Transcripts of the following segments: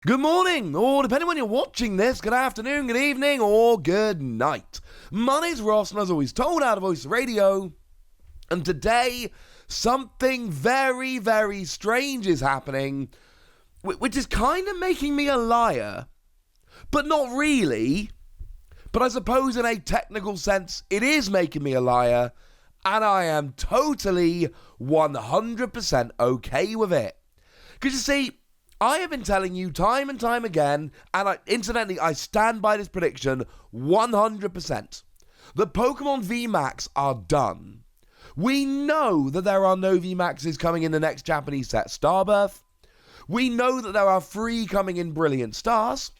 Good morning, or depending when you're watching this, good afternoon, good evening, or good night. My name's Ross, and as always told out of Voice Radio, and today, something very, very strange is happening, which is kind of making me a liar, but not really. But I suppose in a technical sense, it is making me a liar, and I am totally 100% okay with it. Because you see, I have been telling you time and time again, and incidentally, I stand by this prediction 100%. The Pokemon VMAX are done. We know that there are no VMAXs coming in the next Japanese set, Starbirth. We know that there are 3 coming in Brilliant Stars,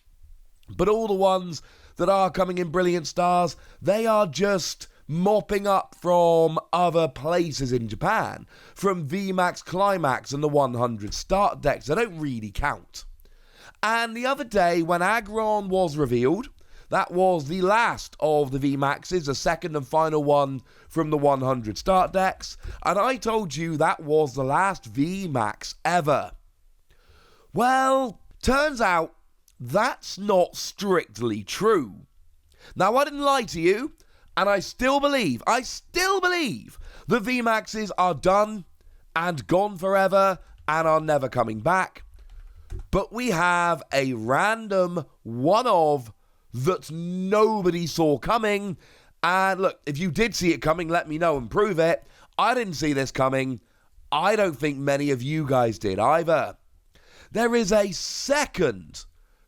but all the ones that are coming in Brilliant Stars, they are just mopping up from other places in Japan, from VMAX Climax and the 100 start decks. They don't really count. And the other day, when Aggron was revealed, that was the last of the VMAXs, the second and final one from the 100 start decks, and I told you that was the last VMAX ever. Well, turns out that's not strictly true. Now, I didn't lie to you. And I still believe the VMAXs are done and gone forever and are never coming back. But we have a random one-of that nobody saw coming. And look, if you did see it coming, let me know and prove it. I didn't see this coming. I don't think many of you guys did either. There is a second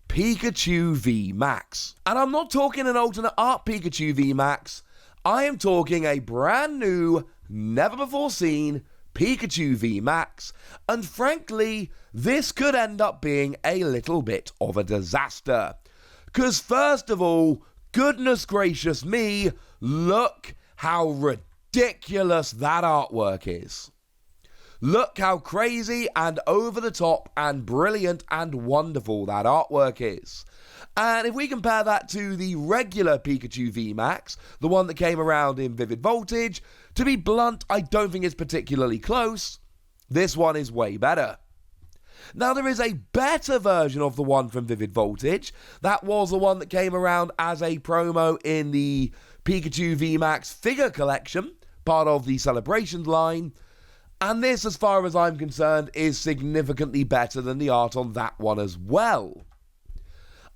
Pikachu VMAX. And I'm not talking an alternate art Pikachu VMAX. I am talking a brand new, never before seen Pikachu VMAX. And frankly, this could end up being a little bit of a disaster. Because first of all, goodness gracious me, look how ridiculous that artwork is. Look how crazy and over the top and brilliant and wonderful that artwork is. And if we compare that to the regular Pikachu VMAX, the one that came around in Vivid Voltage, to be blunt, I don't think it's particularly close. This one is way better. Now, there is a better version of the one from Vivid Voltage. That was the one that came around as a promo in the Pikachu VMAX figure collection, part of the Celebrations line. And this, as far as I'm concerned, is significantly better than the art on that one as well.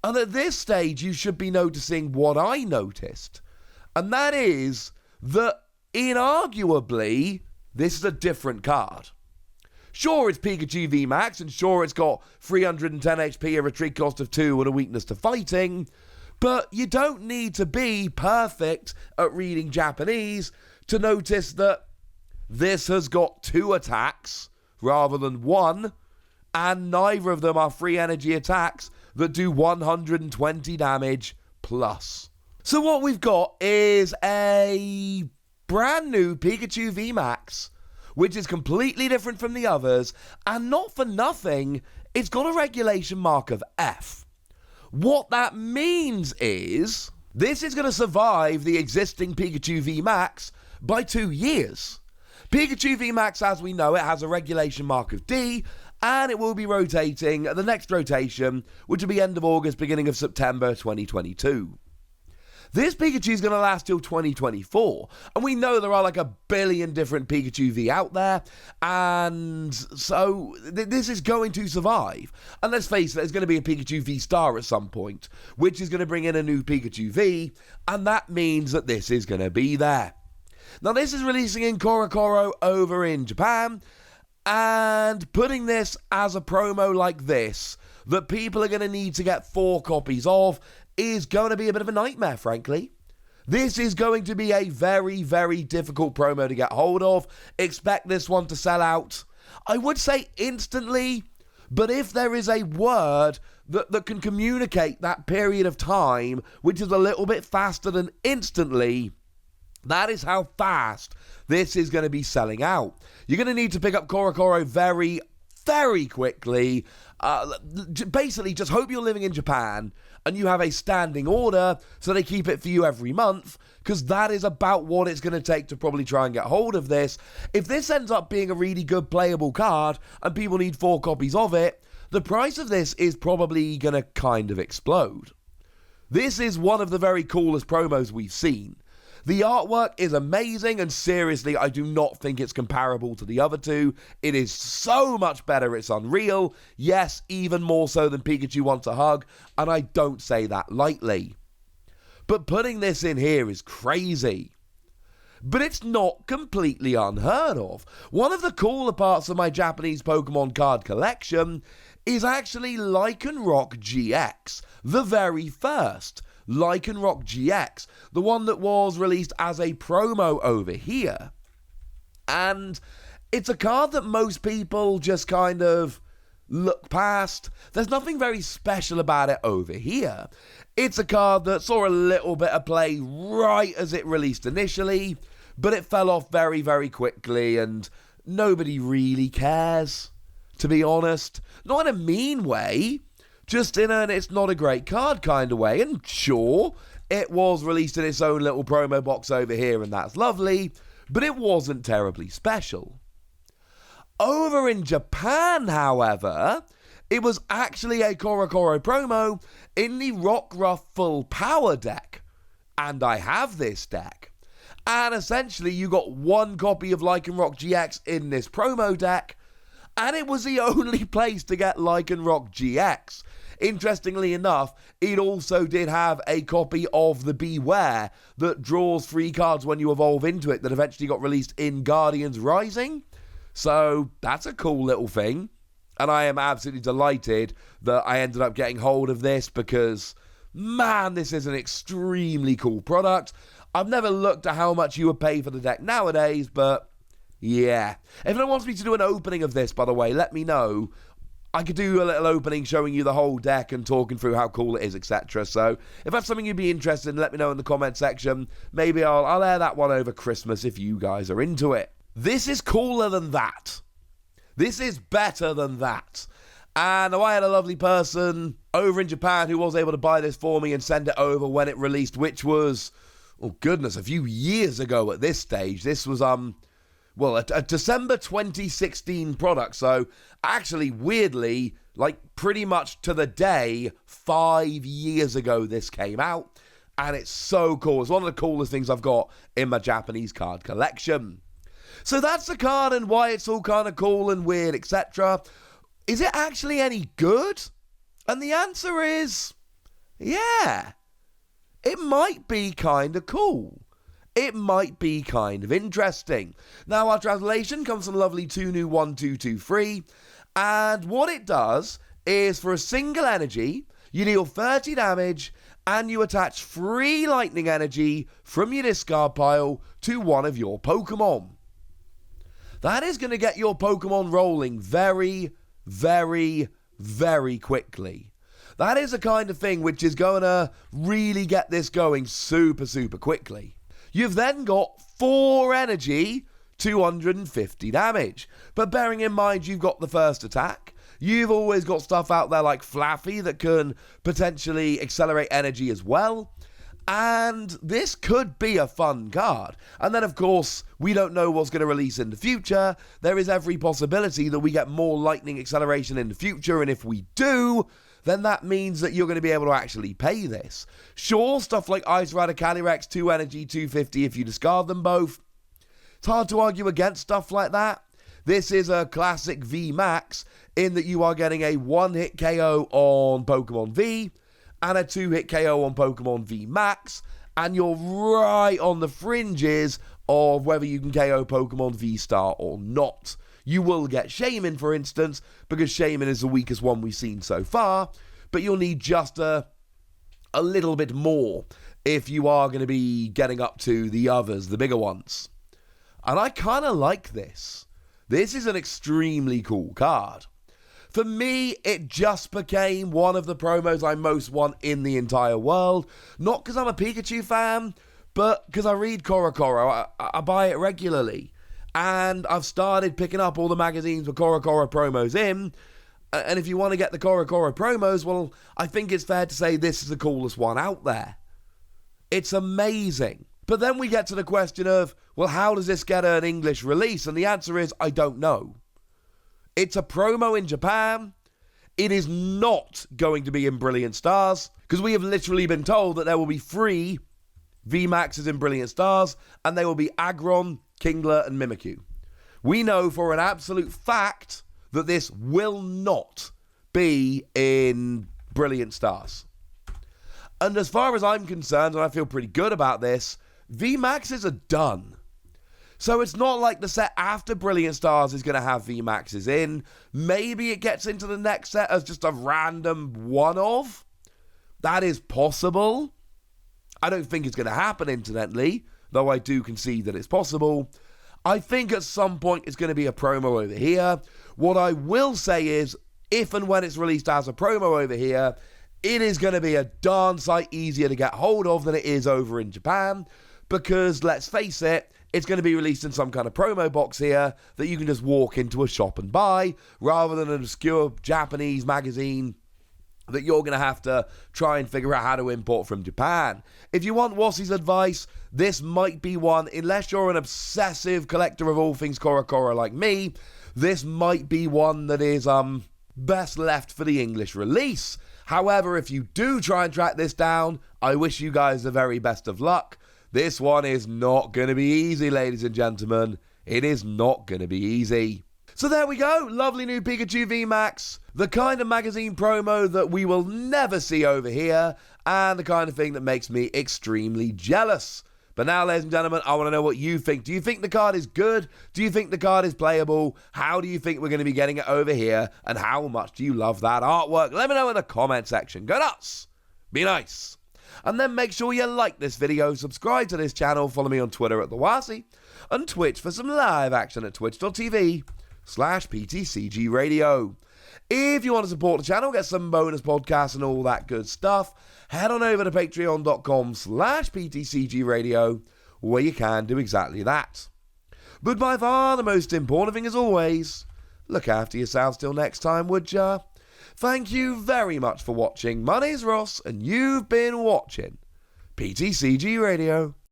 And at this stage, you should be noticing what I noticed. And that is that, inarguably, this is a different card. Sure, it's Pikachu VMAX, and sure, it's got 310 HP, a retreat cost of 2, and a weakness to fighting. But you don't need to be perfect at reading Japanese to notice that this has got 2 attacks rather than 1, and neither of them are free energy attacks that do 120 damage plus. So what we've got is a brand new Pikachu VMAX, which is completely different from the others, and not for nothing, it's got a regulation mark of F. What that means is this is going to survive the existing Pikachu VMAX by 2 years. Pikachu VMAX, as we know it, has a regulation mark of D, and it will be rotating at the next rotation, which will be end of August, beginning of September 2022. This Pikachu is going to last till 2024, and we know there are like 1 billion different Pikachu V out there, and so this is going to survive. And let's face it, there's going to be a Pikachu V Star at some point, which is going to bring in a new Pikachu V, and that means that this is going to be there. Now, this is releasing in Korokoro over in Japan, and putting this as a promo like this, that people are going to need to get 4 copies of, is going to be a bit of a nightmare, frankly. This is going to be a very, very difficult promo to get hold of. Expect this one to sell out, I would say instantly, but if there is a word that can communicate that period of time, which is a little bit faster than instantly, that is how fast this is going to be selling out. You're going to need to pick up Korokoro very, very quickly. Basically, just hope you're living in Japan and you have a standing order so they keep it for you every month, because that is about what it's going to take to probably try and get hold of this. If this ends up being a really good playable card and people need 4 copies of it, the price of this is probably going to kind of explode. This is one of the very coolest promos we've seen. The artwork is amazing, and seriously, I do not think it's comparable to the other two. It is so much better, it's unreal. Yes, even more so than Pikachu Wants a Hug, and I don't say that lightly. But putting this in here is crazy. But it's not completely unheard of. One of the cooler parts of my Japanese Pokemon card collection is actually Lycanroc GX, the very first. Lycanroc GX, the one that was released as a promo over here. And it's a card that most people just kind of look past. There's nothing very special about it over here. It's a card that saw a little bit of play right as it released initially, but it fell off very, very quickly, and nobody really cares, to be honest. Not in a mean way, just in an it's not a great card kind of way. And sure, it was released in its own little promo box over here, and that's lovely, but it wasn't terribly special. Over in Japan, however, it was actually a Korokoro promo in the Rockruff Full Power deck. And I have this deck. And essentially, you got one copy of Lycanroc GX in this promo deck, and it was the only place to get Lycanroc GX. Interestingly enough, it also did have a copy of the Beware that draws 3 cards when you evolve into it that eventually got released in Guardians Rising. So that's a cool little thing. And I am absolutely delighted that I ended up getting hold of this because, man, this is an extremely cool product. I've never looked at how much you would pay for the deck nowadays, but yeah. If anyone wants me to do an opening of this, by the way, let me know. I could do a little opening showing you the whole deck and talking through how cool it is, etc. So if that's something you'd be interested in, let me know in the comment section. Maybe I'll air that one over Christmas if you guys are into it. This is cooler than that. This is better than that. And I had a lovely person over in Japan who was able to buy this for me and send it over when it released, which was, oh goodness, a few years ago at this stage. This was, a December 2016 product. So actually, weirdly, like pretty much to the day, 5 years ago this came out. And it's so cool. It's one of the coolest things I've got in my Japanese card collection. So that's the card and why it's all kind of cool and weird, etc. Is it actually any good? And the answer is, yeah. It might be kind of cool. It might be kind of interesting. Now, our translation comes from lovely 2new1223, and what it does is for a single energy, you deal 30 damage, and you attach 3 lightning energy from your discard pile to one of your Pokemon. That is going to get your Pokemon rolling very, very, very quickly. That is the kind of thing which is going to really get this going super, super quickly. You've then got 4 energy, 250 damage. But bearing in mind you've got the first attack, you've always got stuff out there like Flaffy that can potentially accelerate energy as well. And this could be a fun card. And then, of course, we don't know what's going to release in the future. There is every possibility that we get more lightning acceleration in the future. And if we do, then that means that you're going to be able to actually pay this. Sure, stuff like Ice Rider Calyrex, 2 energy, 250 if you discard them both. It's hard to argue against stuff like that. This is a classic VMAX in that you are getting a 1-hit KO on Pokemon V and a 2-hit KO on Pokemon VMAX, and you're right on the fringes of whether you can KO Pokemon V-Star or not. You will get Shaman, for instance, because Shaman is the weakest one we've seen so far, but you'll need just a little bit more if you are going to be getting up to the others, the bigger ones. And I kind of like this. This is an extremely cool card. For me, it just became one of the promos I most want in the entire world. Not because I'm a Pikachu fan, but because I read Korokoro. I buy it regularly. And I've started picking up all the magazines with Korokoro promos in. And if you want to get the Korokoro promos, well, I think it's fair to say this is the coolest one out there. It's amazing. But then we get to the question of, well, how does this get an English release? And the answer is, I don't know. It's a promo in Japan. It is not going to be in Brilliant Stars, because we have literally been told that there will be 3 VMAXs in Brilliant Stars, and they will be Aggron, Kingler, and Mimikyu. We know for an absolute fact that this will not be in Brilliant Stars. And as far as I'm concerned, and I feel pretty good about this, VMAXs are done. So it's not like the set after Brilliant Stars is going to have VMAXs in. Maybe it gets into the next set as just a random one-of. That is possible. I don't think it's going to happen, incidentally, though I do concede that it's possible. I think at some point it's going to be a promo over here. What I will say is, if and when it's released as a promo over here, it is going to be a darn sight easier to get hold of than it is over in Japan, because, let's face it, it's going to be released in some kind of promo box here that you can just walk into a shop and buy, rather than an obscure Japanese magazine that you're going to have to try and figure out how to import from Japan. If you want Wassie's advice, this might be one, unless you're an obsessive collector of all things Korokoro like me, this might be one that is best left for the English release. However, if you do try and track this down, I wish you guys the very best of luck. This one is not going to be easy, ladies and gentlemen. It is not going to be easy. So there we go, lovely new Pikachu VMAX, the kind of magazine promo that we will never see over here, and the kind of thing that makes me extremely jealous. But now, ladies and gentlemen, I want to know what you think. Do you think the card is good? Do you think the card is playable? How do you think we're going to be getting it over here? And how much do you love that artwork? Let me know in the comment section. Go nuts! Be nice! And then make sure you like this video, subscribe to this channel, follow me on Twitter at TheWassie, and Twitch for some live action at twitch.tv/PTCG Radio. If you want to support the channel, get some bonus podcasts and all that good stuff, head on over to patreon.com/PTCG Radio, where you can do exactly that. But by far the most important thing, as always, look after yourselves till next time, would ya? Thank you very much for watching. My name's Ross, and you've been watching PTCG Radio.